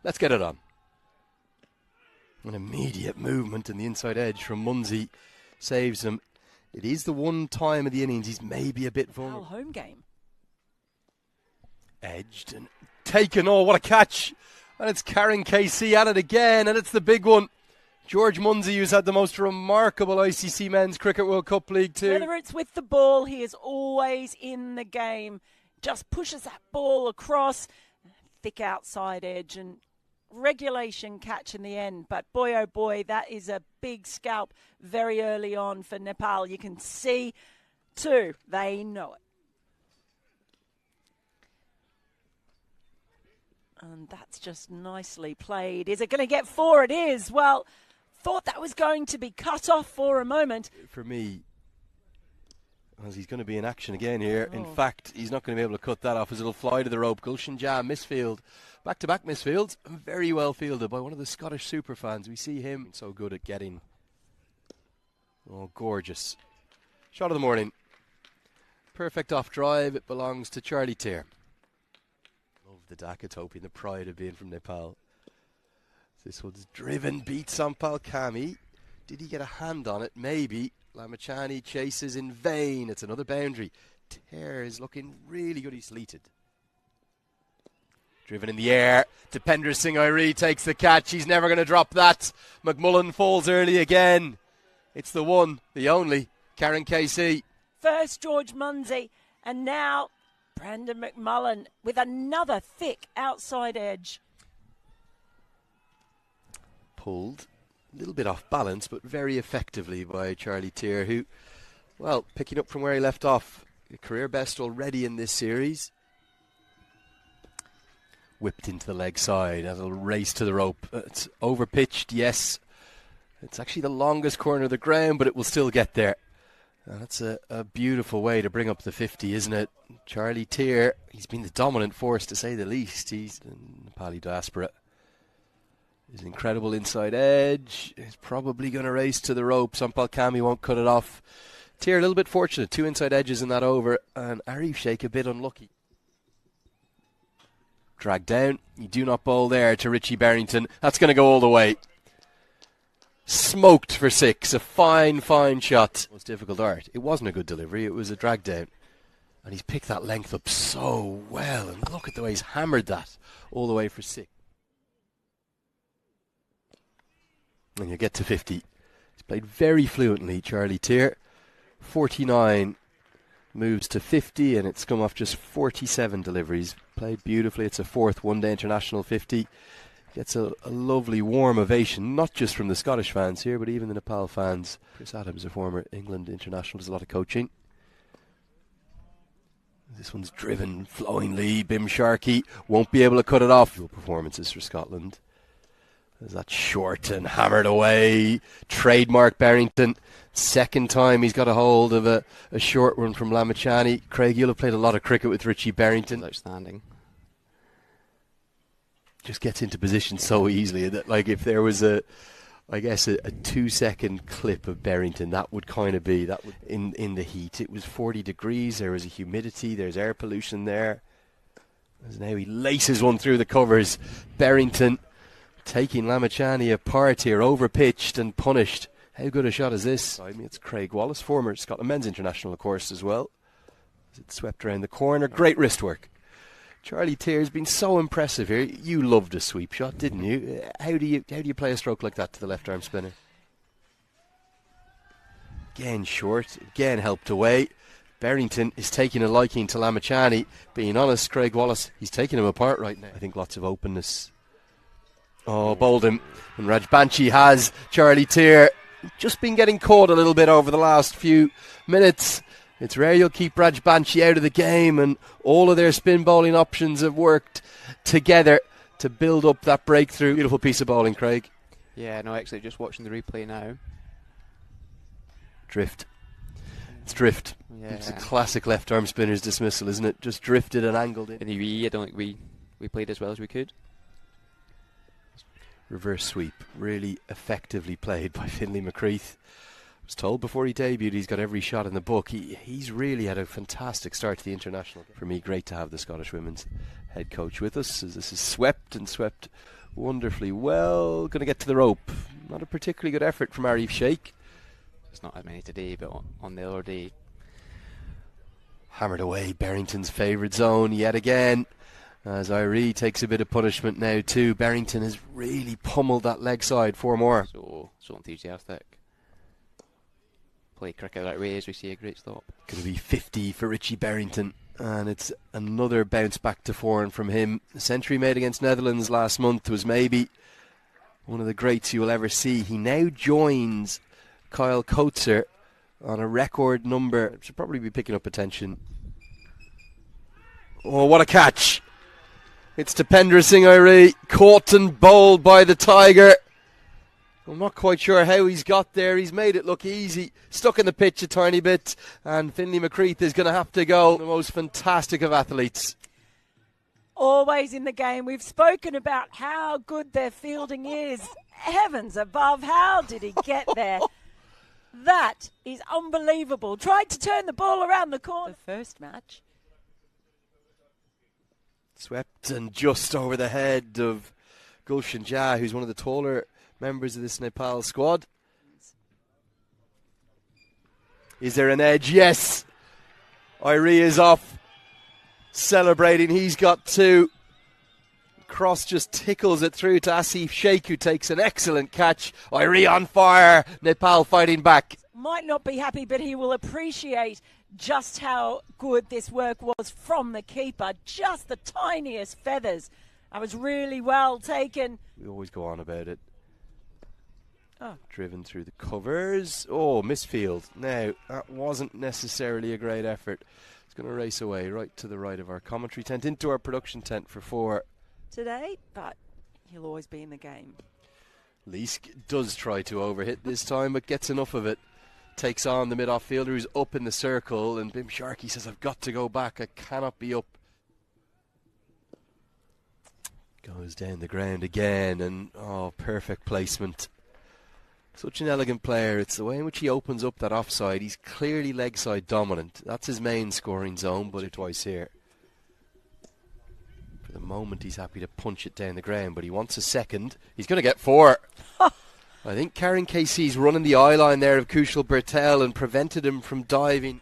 Let's get it on. An immediate movement in the inside edge from Munsey saves him. It is the one time of the innings he's maybe a bit vulnerable. Home game. Edged and taken. Oh, what a catch. And it's Karen KC at it again, and it's the big one. George Munsey, who's had the most remarkable ICC Men's Cricket World Cup League 2. Whether it's with the ball, he is always in the game. Just pushes that ball across. Thick outside edge and regulation catch in the end. But boy, oh boy, that is a big scalp very early on for Nepal. You can see, too, they know it. And that's just nicely played. Is it going to get 4? It is. Well, thought that was going to be cut off for a moment. For me, as he's going to be in action again here. In fact, he's not going to be able to cut that off as it'll fly to the rope. Gulshan Jam, misfield. Back-to-back misfields. Very well fielded by one of the Scottish super fans. We see him so good at getting. Oh, gorgeous. Shot of the morning. Perfect off drive. It belongs to Charlie Tier. Love the Dakatopi and the pride of being from Nepal. This one's driven, beats Sampal Kami. Did he get a hand on it? Maybe. Lamachani chases in vain. It's another boundary. Tear is looking really good. He's sleeted. Driven in the air. Dipender Singh Airi takes the catch. He's never going to drop that. McMullen falls early again. It's the one, the only, Karen KC. First George Munsey, and now Brandon McMullen with another thick outside edge. Pulled. A little bit off balance, but very effectively by Charlie Tier, who, well, picking up from where he left off. A career best already in this series. Whipped into the leg side as a race to the rope. It's overpitched, yes. It's actually the longest corner of the ground, but it will still get there. And that's a beautiful way to bring up the 50, isn't it? Charlie Tier, he's been the dominant force to say the least. He's in Nepali diaspora. His incredible inside edge. He's probably going to race to the rope. Sampal Kami won't cut it off. Tier a little bit fortunate. 2 inside edges in that over. And Arif Sheikh a bit unlucky. Dragged down. You do not bowl there to Richie Barrington. That's going to go all the way. Smoked for 6. A fine, fine shot. It was difficult art. It wasn't a good delivery. It was a drag down. And he's picked that length up so well. And look at the way he's hammered that all the way for 6. And you get to 50. He's played very fluently, Charlie Tier. 49 moves to 50, and it's come off just 47 deliveries. Played beautifully. It's a 4th one-day international 50. Gets a lovely warm ovation, not just from the Scottish fans here, but even the Nepal fans. Chris Adams, a former England international, does a lot of coaching. This one's driven flowingly. Bim Sharkey won't be able to cut it off. Performances for Scotland. There's that short and hammered away. Trademark Barrington. Second time he's got a hold of a short one from Lamachani. Craig, you'll have played a lot of cricket with Richie Barrington. Outstanding. Just gets into position so easily that, like, if there was a 2-second clip of Barrington, that would kind of be that would in the heat. It was 40 degrees. There was a humidity. There's air pollution there. As now he laces one through the covers. Barrington taking Lamachani apart here, overpitched and punished. How good a shot is this? I mean, it's Craig Wallace, former Scotland men's international, of course, as well. It swept around the corner. Great wrist work. Charlie Tier's been so impressive here. You loved a sweep shot, didn't you? How do you play a stroke like that to the left arm spinner? Again short, again helped away. Barrington is taking a liking to Lamachani. Being honest, Craig Wallace, he's taking him apart right now. I think lots of openness. Oh, bowled him. And Rajbanshi has. Charlie Tier just been getting caught a little bit over the last few minutes. It's rare you'll keep Rajbanshi out of the game, and all of their spin bowling options have worked together to build up that breakthrough. Beautiful piece of bowling, Craig. Yeah, no, actually, just watching the replay now. Drift. It's drift. Yeah. It's a classic left arm spinner's dismissal, isn't it? Just drifted and angled it. In the UE, I don't think we played as well as we could. Reverse sweep, really effectively played by Finlay McCreath. was told before he debuted he's got every shot in the book. He's really had a fantastic start to the international. For me, great to have the Scottish women's head coach with us, as this is swept wonderfully well. Going to get to the rope. Not a particularly good effort from Arif Sheikh. It's not that many today, but on the other day. Hammered away Barrington's favourite zone yet again, as Irie takes a bit of punishment now too. Barrington has really pummeled that leg side. 4 more. So enthusiastic. Play cricket that way as we see a great stop. Going to be 50 for Richie Barrington, and it's another bounce back to form from him. The century made against Netherlands last month was maybe one of the greats you will ever see. He now joins Kyle Coetzer on a record number. Should probably be picking up attention. Oh, what a catch! It's Tapendra Singh Irie, caught and bowled by the Tiger. I'm not quite sure how he's got there. He's made it look easy. Stuck in the pitch a tiny bit. And Finlay McCreath is going to have to go. The most fantastic of athletes. Always in the game. We've spoken about how good their fielding is. Heavens above, how did he get there? That is unbelievable. Tried to turn the ball around the corner. The first match. Swept and just over the head of Gulshan Jha, who's one of the taller members of this Nepal squad. Is there an edge? Yes. Irie is off, celebrating. He's got 2. Cross just tickles it through to Asif Sheikh, who takes an excellent catch. Irie on fire. Nepal fighting back. Might not be happy, but he will appreciate just how good this work was from the keeper. Just the tiniest feathers. That was really well taken. We always go on about it. Oh. Driven through the covers. Oh, misfield. Now, that wasn't necessarily a great effort. It's going to race away right to the right of our commentary tent, into our production tent for 4. Today, but he'll always be in the game. Leask does try to overhit this time, but gets enough of it. Takes on the mid-off fielder who's up in the circle, and Bim Sharkey says, I've got to go back. I cannot be up. Goes down the ground again, and perfect placement. Such an elegant player. It's the way in which he opens up that offside. He's clearly leg side dominant. That's his main scoring zone, but twice here. For the moment, he's happy to punch it down the ground, but he wants a second. He's going to get 4. I think Karen Casey's running the eye line there of Kushal Bertel and prevented him from diving.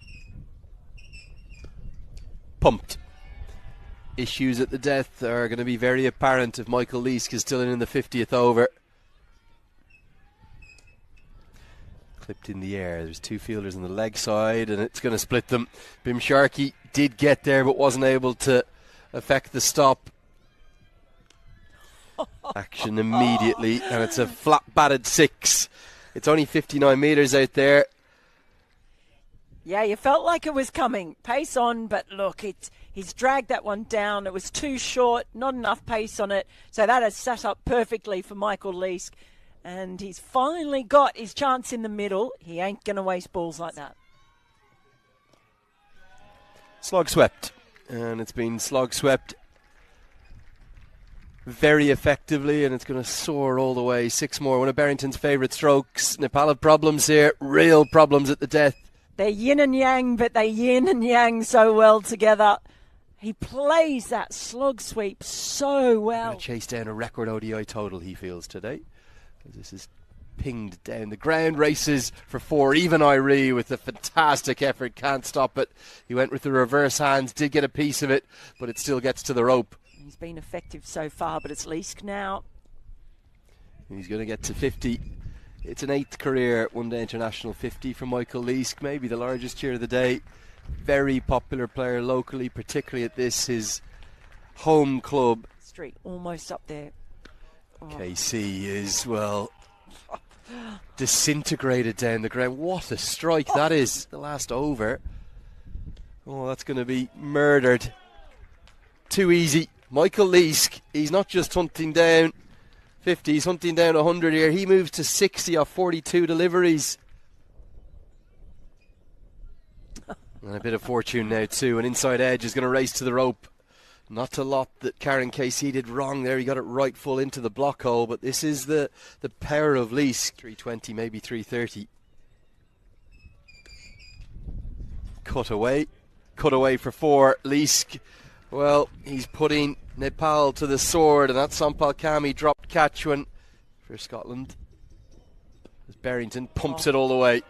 Pumped. Issues at the death are going to be very apparent if Michael Leask is still in the 50th over. Clipped in the air. There's 2 fielders on the leg side, and it's going to split them. Bim Sharkey did get there, but wasn't able to affect the stop. Action immediately, and it's a flat batted 6. It's only 59 metres out there. Yeah, you felt like it was coming. Pace on, but look, he's dragged that one down. It was too short, not enough pace on it. So that has set up perfectly for Michael Leask. And he's finally got his chance in the middle. He ain't going to waste balls like that. Slog swept. And it's been slog swept very effectively, and it's going to soar all the way. 6 more. One of Barrington's favourite strokes. Nepal have problems here. Real problems at the death. They're yin and yang, but they yin and yang so well together. He plays that slug sweep so well. Going to chase down a record ODI total, he feels, today. This is pinged down the ground. Races for 4. Even Irie with a fantastic effort. Can't stop it. He went with the reverse hands. Did get a piece of it, but it still gets to the rope. He's been effective so far, but it's Leask now. He's going to get to 50. It's an 8th career one-day international 50 for Michael Leask. Maybe the largest cheer of the day. Very popular player locally, particularly at this, his home club. Street almost up there. KC is, well, disintegrated down the ground. What a strike that is. The last over. Oh, that's going to be murdered. Too easy. Michael Leask, he's not just hunting down 50, he's hunting down 100 here. He moves to 60 off 42 deliveries. And a bit of fortune now too. An inside edge is going to race to the rope. Not a lot that Karen Casey did wrong there. He got it right full into the block hole, but this is the power of Leask. 320, maybe 330. cut away for 4. Leask, well, he's putting Nepal to the sword, and that's Sampal Kami dropped Catchwan for Scotland. As Barrington pumps it all the way.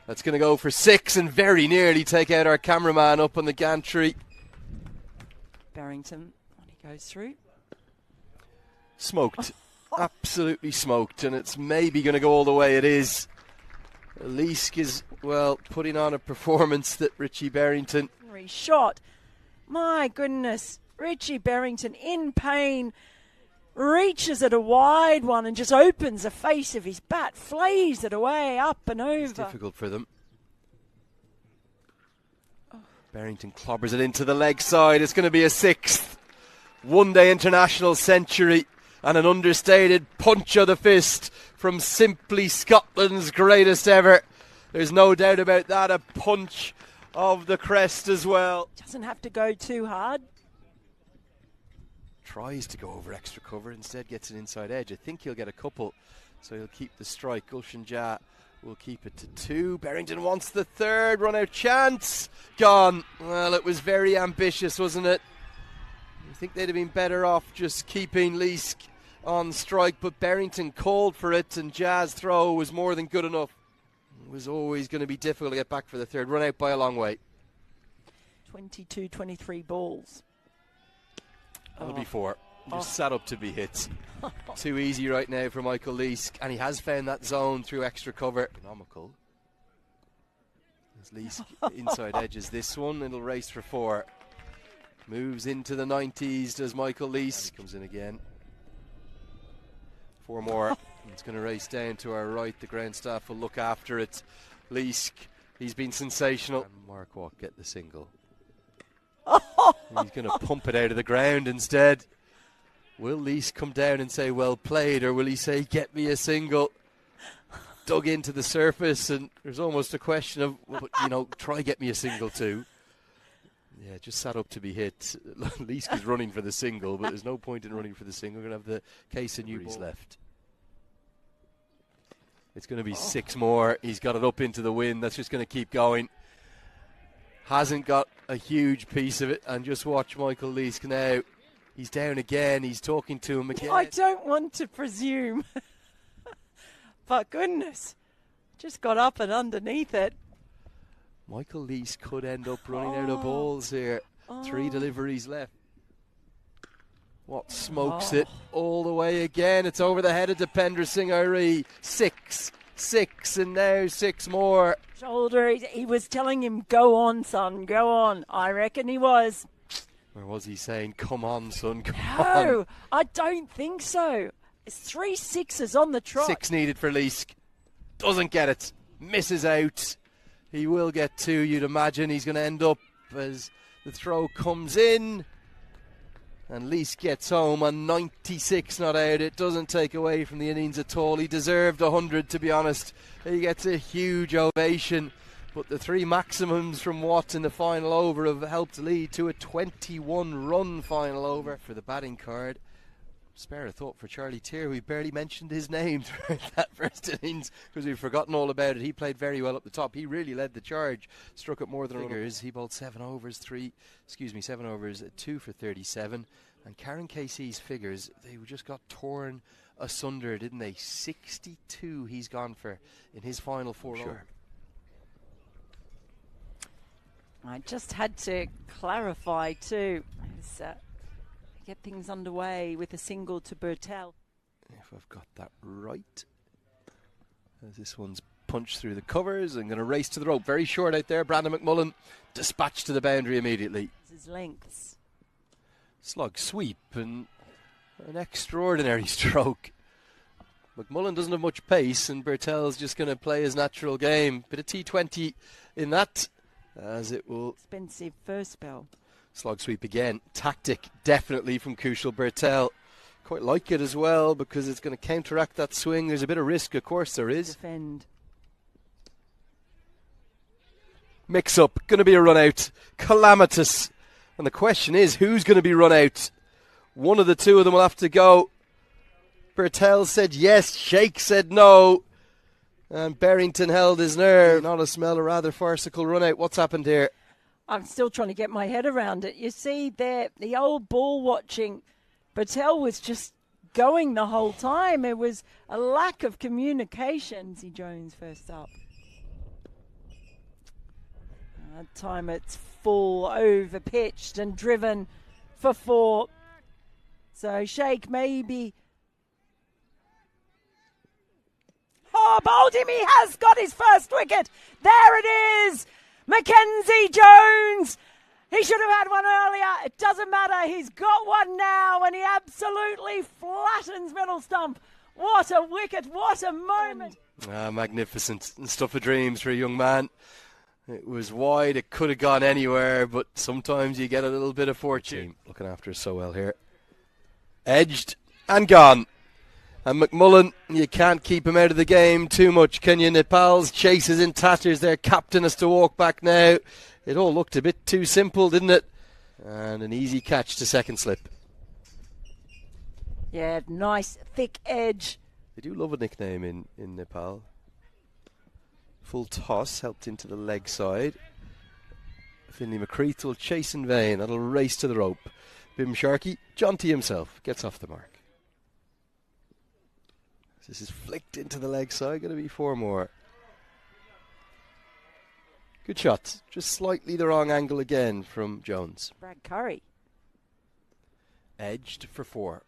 That's going to go for 6 and very nearly take out our cameraman up on the gantry. Barrington, when he goes through. Smoked. Absolutely smoked, and it's maybe going to go all the way. It is. Leask is, well, putting on a performance that Richie Barrington... Shot. My goodness. Richie Barrington in pain. Reaches at a wide one and just opens the face of his bat. Flays it away, up and over. It's difficult for them. Barrington clobbers it into the leg side. It's going to be a 6th one-day international century. And an understated punch of the fist from simply Scotland's greatest ever. There's no doubt about that. A punch of the crest as well. Doesn't have to go too hard. Tries to go over extra cover, instead gets an inside edge. I think he'll get a couple, so he'll keep the strike. Gulshan Jah will keep it to 2. Barrington wants the 3rd run out chance. Gone. Well, it was very ambitious, wasn't it? I think they'd have been better off just keeping Leask on strike, but Barrington called for it, and Jah's throw was more than good enough. It was always going to be difficult to get back for the 3rd. Run out by a long way. 22-23 balls. That'll be 4. Just sat up to be hit. Too easy right now for Michael Leask, and he has found that zone through extra cover. Economical. As Leask inside edges this one, it'll race for 4. Moves into the 90s, does Michael Leask. Comes in again. 4 more. It's going to race down to our right. The ground staff will look after it. Leask, he's been sensational. And Mark Watt get the single. He's going to pump it out of the ground instead. Will Leask come down and say well played, or will he say get me a single? Dug into the surface, and there's almost a question of, well, try get me a single too. Yeah, just sat up to be hit. Leask is running for the single, but there's no point in running for the single. We're going to have the case of Newbury's left. It's going to be 6 more. He's got it up into the wind. That's just going to keep going. Hasn't got a huge piece of it. And just watch Michael Leask now. He's down again. He's talking to him again. I don't want to presume. But goodness, just got up and underneath it. Michael Leask could end up running out of balls here. 3 deliveries left. What smokes it all the way again. It's over the head of Dipender Singh Ari. 6, and now 6 more. Shoulder, he was telling him, go on, son, go on. I reckon he was. Or was he saying, come on, son, come on? No, I don't think so. It's 3 6s on the trot. 6 needed for Leask. Doesn't get it. Misses out. He will get 2, you'd imagine. He's going to end up as the throw comes in. And Leask gets home on 96 not out. It doesn't take away from the innings at all. He deserved 100, to be honest. He gets a huge ovation. But the 3 maximums from Watt in the final over have helped lead to a 21-run final over for the batting card. Spare a thought for Charlie Tier. We barely mentioned his name throughout that first innings because we've forgotten all about it. He played very well up the top. He really led the charge. Struck at more than figures. He bowled 7 overs, 2 for 37. And Karen Casey's figures, they just got torn asunder, didn't they? 62 he's gone for in his final 4 overs. I just had to clarify too. Get things underway with a single to Bertel. If I've got that right. As this one's punched through the covers and going to race to the rope. Very short out there. Brandon McMullen dispatched to the boundary immediately. His lengths. Slug sweep and an extraordinary stroke. McMullen doesn't have much pace and Bertel's just going to play his natural game. Bit of T20 in that as it will... Expensive first spell. Slog sweep again. Tactic definitely from Kushal Bertel. Quite like it as well because it's going to counteract that swing. There's a bit of risk, of course there is. Defend. Mix up. Going to be a run out. Calamitous. And the question is, who's going to be run out? One of the 2 of them will have to go. Bertel said yes. Sheikh said no. And Barrington held his nerve. Not a smell, a rather farcical run out. What's happened here? I'm still trying to get my head around it. You see there, the old ball watching, Patel was just going the whole time. It was a lack of communication. See Jones first up. That time it's full, over-pitched and driven for 4. So Sheikh maybe... Oh, bowled him. He has got his first wicket. There it is. Mackenzie Jones. He should have had one earlier. It doesn't matter. He's got one now, and he absolutely flattens middle stump. What a wicket. What a moment. Magnificent. Stuff of dreams for a young man. It was wide. It could have gone anywhere, but sometimes you get a little bit of fortune. Looking after us so well here. Edged and gone. And McMullen, you can't keep him out of the game too much, can you? Nepal's chase is in tatters. Their captain has to walk back now. It all looked a bit too simple, didn't it? And an easy catch to second slip. Yeah, nice thick edge. They do love a nickname in Nepal. Full toss, helped into the leg side. Finlay McCreath will chase in vain. That'll race to the rope. Bim Sharkey, jaunty himself, gets off the mark. This is flicked into the leg side. Going to be 4 more. Good shot. Just slightly the wrong angle again from Jones. Brad Curry. Edged for 4.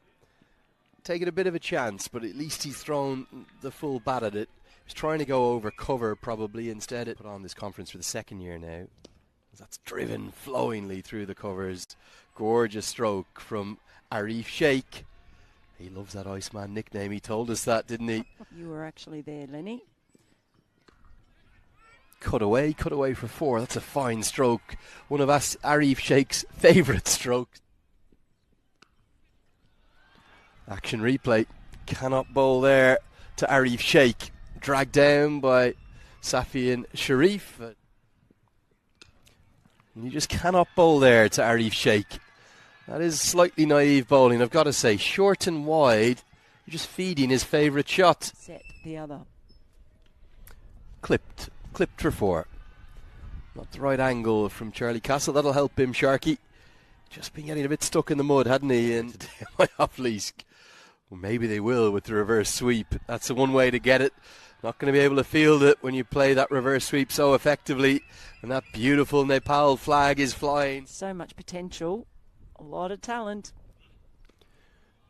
Taking a bit of a chance, but at least he's thrown the full bat at it. He's trying to go over cover probably. Instead it put on this conference for the second year now. That's driven flowingly through the covers. Gorgeous stroke from Arif Sheikh. He loves that Iceman nickname. He told us that, didn't he? You were actually there, Lenny. Cut away for 4. That's a fine stroke. One of Arif Sheikh's favourite strokes. Action replay. Cannot bowl there to Arif Sheikh. Dragged down by Safian Sharif. You just cannot bowl there to Arif Sheikh. That is slightly naive bowling, I've got to say. Short and wide, you're just feeding his favourite shot. Set the other. Clipped for 4. Not the right angle from Charlie Castle. That'll help him, Sharkey. Just been getting a bit stuck in the mud, hadn't he? And off leash. Well, maybe they will with the reverse sweep. That's the one way to get it. Not going to be able to field it when you play that reverse sweep so effectively. And that beautiful Nepal flag is flying. So much potential. A lot of talent.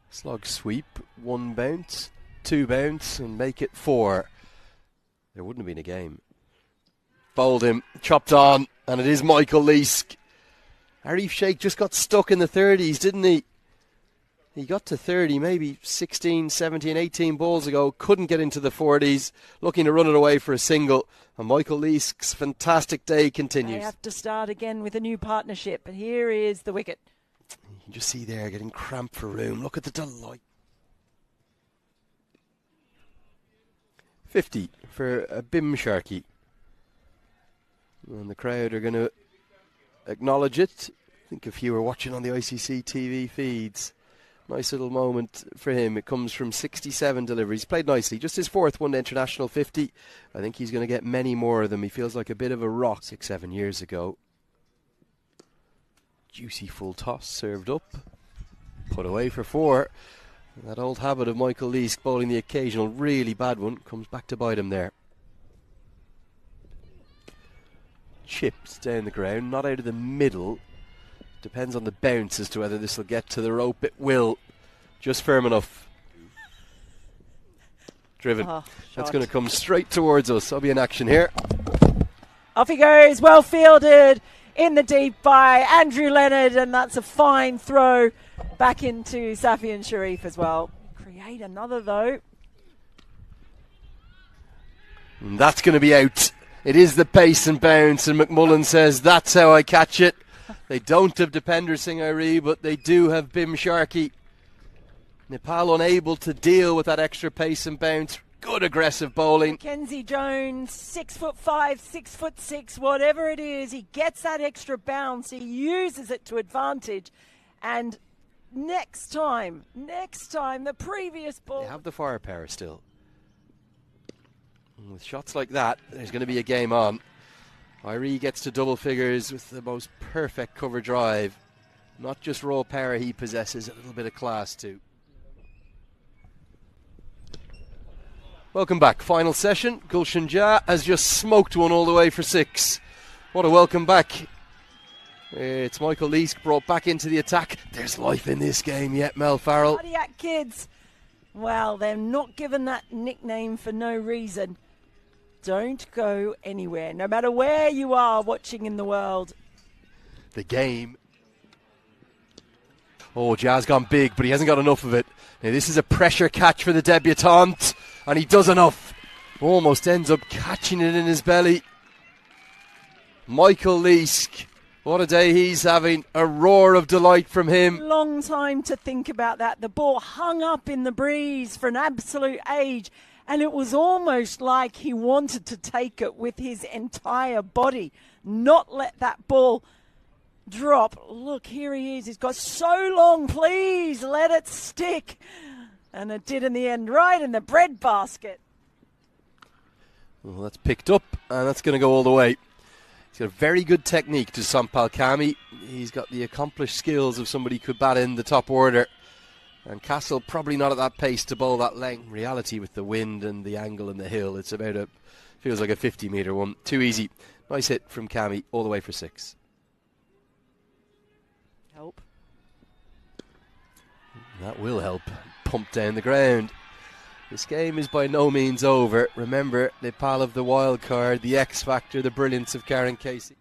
Slog sweep, 1 bounce, 2 bounce, and make it 4. There wouldn't have been a game. Bowled him, chopped on, and it is Michael Leask. Arif Sheikh just got stuck in the 30s, didn't he? He got to 30 maybe 16, 17, 18 balls ago, couldn't get into the 40s, looking to run it away for a single. And Michael Leask's fantastic day continues. They have to start again with a new partnership, and here is the wicket. You can just see there getting cramped for room. Look at the delight. 50 for Bim Sharkey. And the crowd are going to acknowledge it. I think if you were watching on the ICC TV feeds, nice little moment for him. It comes from 67 deliveries. Played nicely. Just his 4th one international 50. I think he's going to get many more of them. He feels like a bit of a rock 6-7 years ago. Juicy full toss, served up, put away for 4. That old habit of Michael Leask bowling the occasional really bad one comes back to bite him there. Chipped down the ground, not out of the middle. Depends on the bounce as to whether this will get to the rope. It will. Just firm enough. Driven. That's going to come straight towards us. I'll be in action here. Off he goes, well fielded. In the deep by Andrew Leonard, and that's a fine throw back into Safian Sharif as well. Create another though. And that's going to be out. It is the pace and bounce, and McMullen says that's how I catch it. They don't have Dipender Singh Airi, but they do have Bim Sharkey. Nepal unable to deal with that extra pace and bounce. Good aggressive bowling. Mackenzie Jones, 6'5", 6'6", whatever it is, he gets that extra bounce. He uses it to advantage. And next time, the previous ball. They have the firepower still. And with shots like that, there's going to be a game on. Irie gets to double figures with the most perfect cover drive. Not just raw power he possesses, a little bit of class too. Welcome back. Final session. Gulshan Jah has just smoked one all the way for 6. What a welcome back. It's Michael Leask brought back into the attack. There's life in this game yet, Mel Farrell. Cardiac kids. Well, they're not given that nickname for no reason. Don't go anywhere, no matter where you are watching in the world. The game. Oh, Jah's gone big, but he hasn't got enough of it. Now, this is a pressure catch for the debutant, and he does enough. Almost ends up catching it in his belly. Michael Leask, what a day he's having. A roar of delight from him. Long time to think about that. The ball hung up in the breeze for an absolute age, and it was almost like he wanted to take it with his entire body, not let that ball drop. Look, here he is. He's got so long. Please let it stick. And it did in the end, right in the bread basket. Well, that's picked up, and that's going to go all the way. He's got a very good technique to Sampal Kami. He's got the accomplished skills of somebody who could bat in the top order. And Castle probably not at that pace to bowl that length. Reality with the wind and the angle and the hill, it's about feels like a 50-metre one. Too easy. Nice hit from Kami all the way for 6. Help. That will help. Pump down the ground. This game is by no means over. Remember, Nepal have the wild card, the X factor, the brilliance of Karen Casey.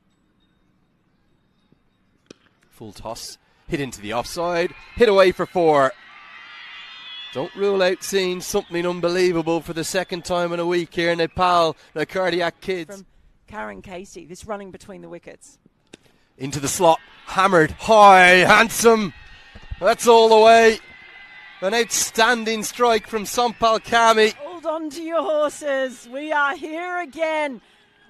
Full toss. Hit into the offside. Hit away for 4. Don't rule out seeing something unbelievable for the second time in a week here in Nepal. The cardiac kids. From Karen Casey, this running between the wickets. Into the slot. Hammered. High. Handsome. That's all the way. An outstanding strike from Sampal Kami. Hold on to your horses. We are here again,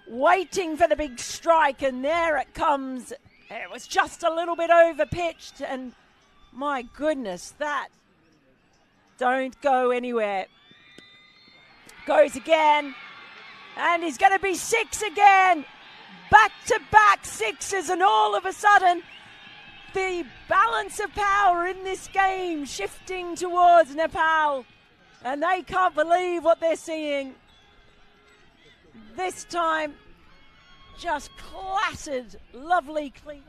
waiting for the big strike, and there it comes. It was just a little bit over pitched, and my goodness, that don't go anywhere. Goes again, and he's going to be 6 again. Back-to-back 6s, and all of a sudden, the balance of power in this game shifting towards Nepal, and they can't believe what they're seeing. This time, just clattered, lovely, clean.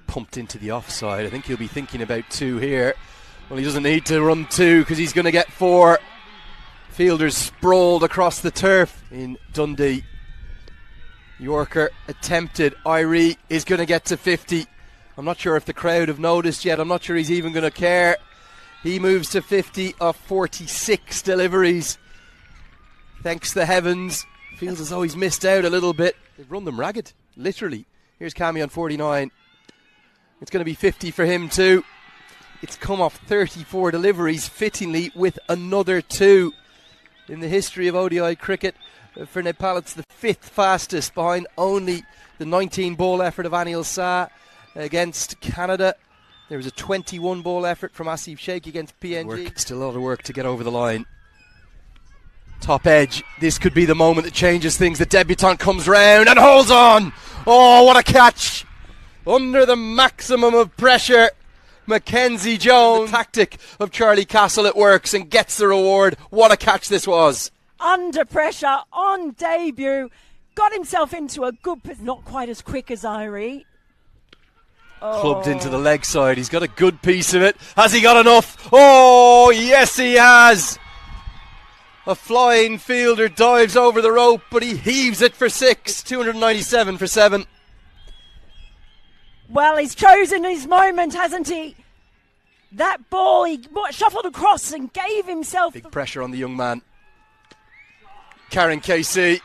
Pumped into the offside. I think he'll be thinking about 2 here. Well, he doesn't need to run 2 because he's going to get 4. Fielders sprawled across the turf in Dundee. Yorker attempted. Irie is going to get to 50. I'm not sure if the crowd have noticed yet. I'm not sure he's even going to care. He moves to 50 of 46 deliveries. Thanks the heavens. Feels as though he's missed out a little bit. They've run them ragged, literally. Here's Kami on 49. It's going to be 50 for him too. It's come off 34 deliveries, fittingly with another 2. In the history of ODI cricket, for Nepal, it's the 5th fastest, behind only the 19-ball effort of Anil Shah against Canada. There was a 21-ball effort from Asif Sheikh against PNG. Still a lot of work to get over the line. Top edge. This could be the moment that changes things. The debutant comes round and holds on. Oh, what a catch. Under the maximum of pressure, Mackenzie Jones. The tactic of Charlie Castle, it works and gets the reward. What a catch this was. Under pressure, on debut, got himself into a good position. Not quite as quick as Irie. Clubbed into the leg side. He's got a good piece of it. Has he got enough? Oh, yes he has. A flying fielder dives over the rope, but he heaves it for 6. 297 for 7. Well, he's chosen his moment, hasn't he? That ball, he shuffled across and gave himself... Big pressure on the young man. Karen Casey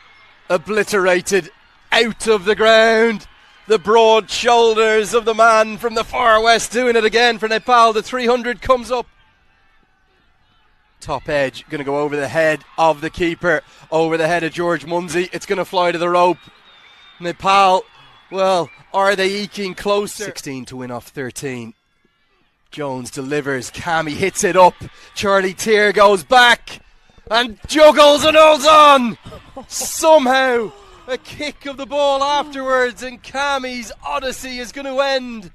obliterated out of the ground. The broad shoulders of the man from the far west doing it again for Nepal. The 300 comes up. Top edge, going to go over the head of the keeper, over the head of George Munsey. It's going to fly to the rope. Nepal, well, are they eking closer? 16 to win off 13. Jones delivers. Kami hits it up. Charlie Tier goes back. and juggles and holds on. Somehow, a kick of the ball afterwards, and Cammie's odyssey is going to end.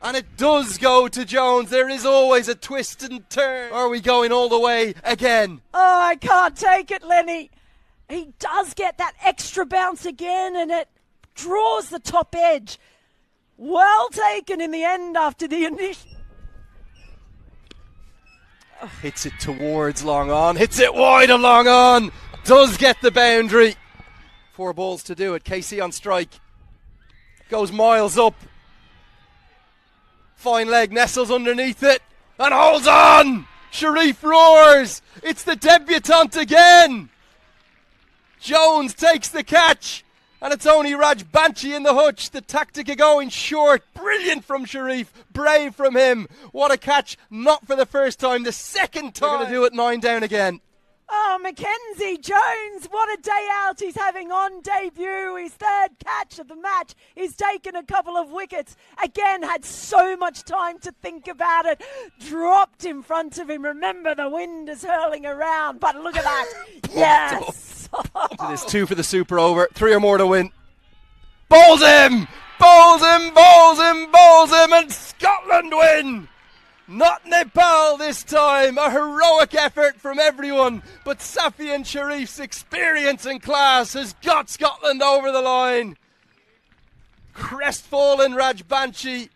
And it does go to Jones. There is always a twist and turn. Are we going all the way again? Oh, I can't take it, Lenny. He does get that extra bounce again, and it draws the top edge. Well taken in the end after the initial. Hits it towards long on. Hits it wide of long on. Does get the boundary. 4 balls to do it. KC on strike. Goes miles up. Fine leg, nestles underneath it and holds on. Sharif roars. It's the debutant again. Jones takes the catch, and it's only Raj Banchi in the hutch. The tactic of going short. Brilliant from Sharif. Brave from him. What a catch. Not for the first time. The second time. They're going to do it 9 down again. Oh, Mackenzie Jones, what a day out he's having on debut. His 3rd catch of the match. He's taken a couple of wickets. Again, had so much time to think about it. Dropped in front of him. Remember, the wind is hurling around. But look at that. Yes. There's 2 for the super over. 3 or more to win. Bowls him! Bowls him! Bowls him! Bowls him! And Scotland win! Not Nepal this time. A heroic effort from everyone. But Safian Sharif's experience and class has got Scotland over the line. Crestfallen Raj Banchi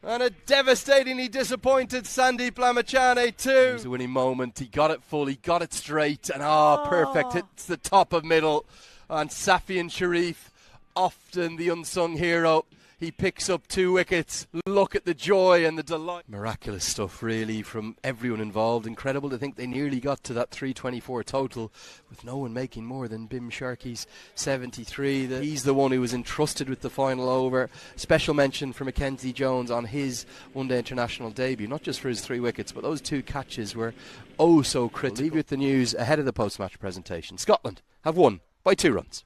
and a devastatingly disappointed Sandeep Lamachane too. It was a winning moment. He got it full. He got it straight. And perfect. Hits the top of middle. And Safian Sharif, often the unsung hero. He picks up 2 wickets. Look at the joy and the delight. Miraculous stuff, really, from everyone involved. Incredible to think they nearly got to that 324 total with no one making more than Bim Sharkey's 73. He's the one who was entrusted with the final over. Special mention for Mackenzie Jones on his one-day international debut, not just for his 3 wickets, but those 2 catches were oh so critical. We'll leave you with the news ahead of the post-match presentation. Scotland have won by 2 runs.